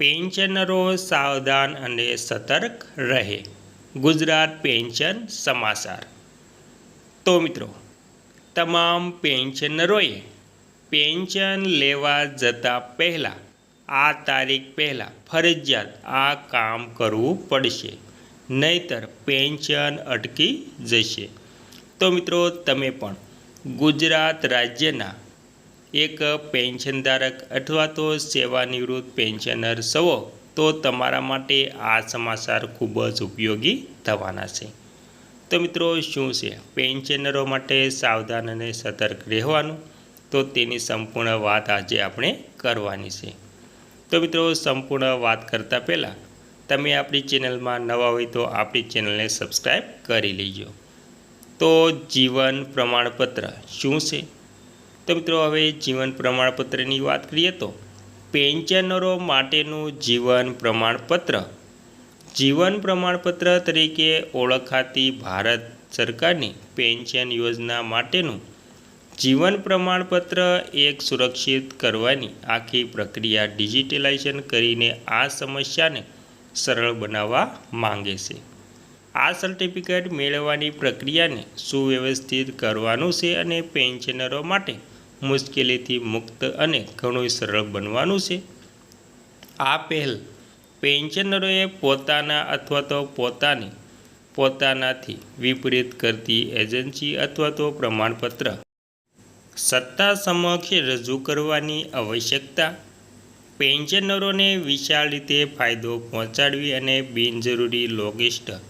પેન્શનરો સાવધાન અને સતર્ક રહે. ગુજરાત પેન્શન સમાચાર. તો મિત્રો, તમામ પેન્શનરોએ પેન્શન લેવા જતાં પહેલાં આ તારીખ પહેલાં ફરજિયાત આ કામ કરવું પડશે, નહીંતર પેન્શન અટકી જશે. તો મિત્રો, તમે પણ ગુજરાત રાજ્યના એક પેન્શનધારક અથવા તો સેવાનિવૃત્ત પેન્શનર છો તો તમારા માટે આ સમાચાર ખૂબ જ ઉપયોગી થવાના છે. તો મિત્રો, શું છે પેન્શનરો માટે સાવધાન અને સતર્ક રહેવાનું, તો તેની સંપૂર્ણ વાત આજે આપણે કરવાની છે. તો મિત્રો, સંપૂર્ણ વાત કરતાં પહેલાં તમે આપણી ચેનલમાં નવા હોય તો આપણી ચેનલને સબસ્ક્રાઈબ કરી લેજો. તો જીવન પ્રમાણપત્ર શું છે? તો મિત્રો, હવે જીવન પ્રમાણપત્રની વાત કરીએ તો પેન્શનરો માટેનું જીવન પ્રમાણપત્ર તરીકે ઓળખાતી ભારત સરકારની પેન્શન યોજના માટેનું જીવન પ્રમાણપત્ર એક સુરક્ષિત કરવાની આખી પ્રક્રિયા ડિજિટલાઇઝેશન કરીને આ સમસ્યાને સરળ બનાવવા માંગે છે. આ સર્ટિફિકેટ મેળવવાની પ્રક્રિયાને સુવ્યવસ્થિત કરવાનું છે અને પેન્શનરો માટે મુશ્કેલીથી મુક્ત અને ઘણું સરળ બનવાનું છે. આ પહેલ પેન્શનરોએ પોતાના અથવા તો પોતાનાથી વિપરીત કરતી એજન્સી અથવા તો પ્રમાણપત્ર સત્તા સમક્ષ રજૂ કરવાની આવશ્યકતા, પેન્શનરોને વિશાળ રીતે ફાયદો પહોંચાડવી અને બિનજરૂરી લોજિસ્ટિક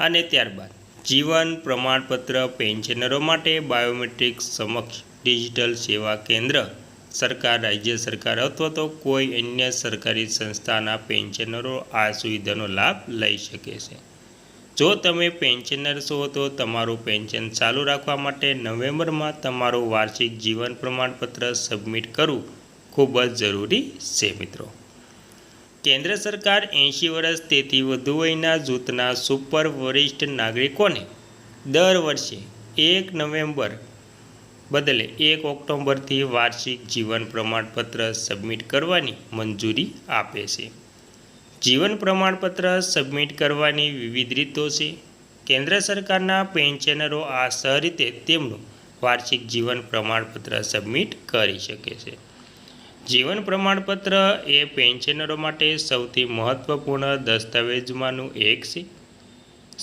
અને ત્યારબાદ જીવન પ્રમાણપત્ર પેન્શનરો માટે બાયોમેટ્રિક સમક્ષ ડિજિટલ સેવા કેન્દ્ર, સરકાર, રાજ્ય સરકાર અથવા તો કોઈ અન્ય સરકારી સંસ્થાના પેન્શનરો આ સુવિધાનો લાભ લઈ શકે છે. જો તમે પેન્શનર છો તો તમારું પેન્શન ચાલુ રાખવા માટે નવેમ્બરમાં તમારું વાર્ષિક જીવન પ્રમાણપત્ર સબમિટ કરવું ખૂબ જ જરૂરી છે. મિત્રો, કેન્દ્ર સરકાર 80 વર્ષ તેથી વધુ વયના જૂથના સુપર વરિષ્ઠ નાગરિકોને દર વર્ષે 1 નવેમ્બર બદલે 1 ઓક્ટોબરથી વાર્ષિક જીવન પ્રમાણપત્ર સબમિટ કરવાની મંજૂરી આપે છે. જીવન પ્રમાણપત્ર સબમિટ કરવાની વિવિધ રીતો છે. કેન્દ્ર સરકારના પેન્શનરો આ સહરીતે તેમનું વાર્ષિક જીવન પ્રમાણપત્ર સબમિટ કરી શકે છે. જીવન પ્રમાણપત્ર એ પેન્શનરો માટે સૌથી મહત્વપૂર્ણ દસ્તાવેજમાંનું એક છે.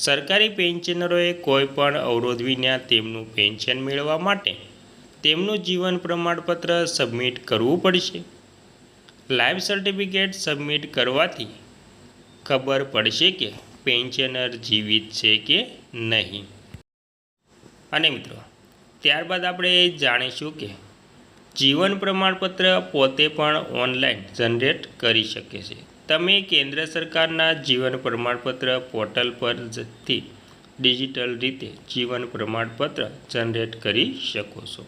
સરકારી પેન્શનરોએ કોઈ પણ અવરોધ વિના તેમનું પેન્શન મેળવવા માટે તેમનું જીવન પ્રમાણપત્ર સબમિટ કરવું પડશે. લાઈફ સર્ટિફિકેટ સબમિટ કરવાથી ખબર પડશે કે પેન્શનર જીવિત છે કે નહીં. અને મિત્રો, ત્યારબાદ આપણે જાણીશું કે જીવન પ્રમાણપત્ર પોતે પણ ઓનલાઈન જનરેટ કરી શકે છે. તમે કેન્દ્ર સરકારના જીવન પ્રમાણપત્ર પોર્ટલ પરથી ડિજિટલ રીતે જીવન પ્રમાણપત્ર જનરેટ કરી શકો છો.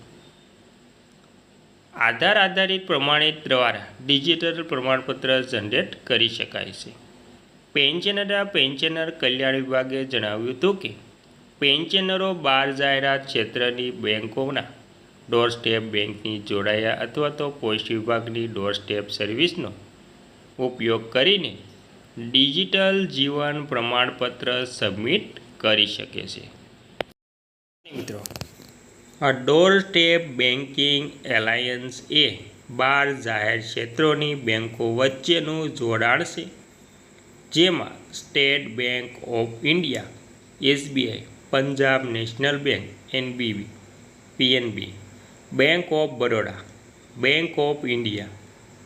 આધાર આધારિત પ્રમાણિત દ્વારા ડિજિટલ પ્રમાણપત્ર જનરેટ કરી શકાય છે. પેન્શનર કલ્યાણ વિભાગે જણાવ્યું હતું કે પેન્શનરો 12 જાહેરાત ક્ષેત્રની બેંકોના ડોરસ્ટેપ બેંકની જોડાયા અથવા તો પોસ્ટ વિભાગની ડોરસ્ટેપ સર્વિસનો ઉપયોગ કરીને ડિજિટલ જીવન પ્રમાણપત્ર સબમિટ કરી શકે છે. મિત્રો, આ ડોરસ્ટેપ બેન્કિંગ એલાયન્સ એ 12 જાહેર ક્ષેત્રોની બેંકો વચ્ચેનું જોડાણ છે, જેમાં state bank of India, SBI, Punjab national bank, NBB, PNB, bank of Baroda, bank of India,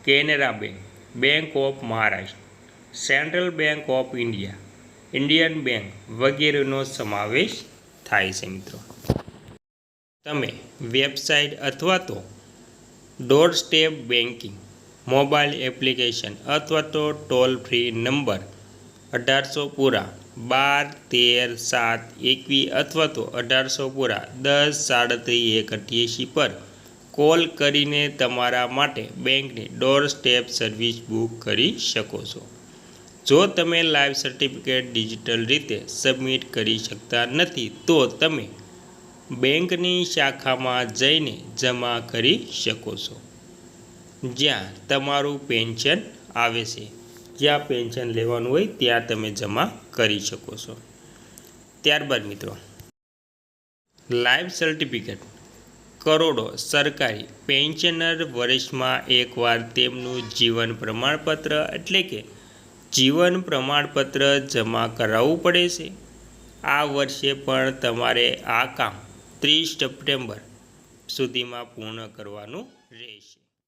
Canara bank, bank of Maharashtra, central bank of India, Indian bank વગેરેનો સમાવેશ થાય છે. મિત્રો, તમે વેબસાઇટ અથવા તો ડોરસ્ટેપ બેન્કિંગ મોબાઈલ એપ્લિકેશન અથવા તો ટોલ ફ્રી નંબર 1800 પૂરા 12 13 7 21 અથવા તો 1800 પૂરા 10 37 188 પર કોલ કરીને તમારા માટે બેંકની ડોરસ્ટેપ સર્વિસ બુક કરી શકો છો. જો તમે લાઈફ સર્ટિફિકેટ ડિજિટલ રીતે સબમિટ કરી શકતા નથી તો તમે બેંકની શાખામાં જઈને જમા કરી શકો છો, જ્યાં તમારું પેન્શન આવે છે. જ્યાં પેન્શન લેવાનું હોય ત્યાં તમે જમા કરી શકો છો. ત્યારબાદ મિત્રો લાઈફ સર્ટિફિકેટ. કરોડો સરકારી પેન્શનર વર્ષમાં એકવાર તેમનું જીવન પ્રમાણપત્ર એટલે કે જીવન પ્રમાણપત્ર જમા કરાવવું પડે છે. આ વર્ષે પણ તમારે આ કામ 30 સપ્ટેમ્બર સુધીમાં પૂર્ણ કરવાનું રહેશે.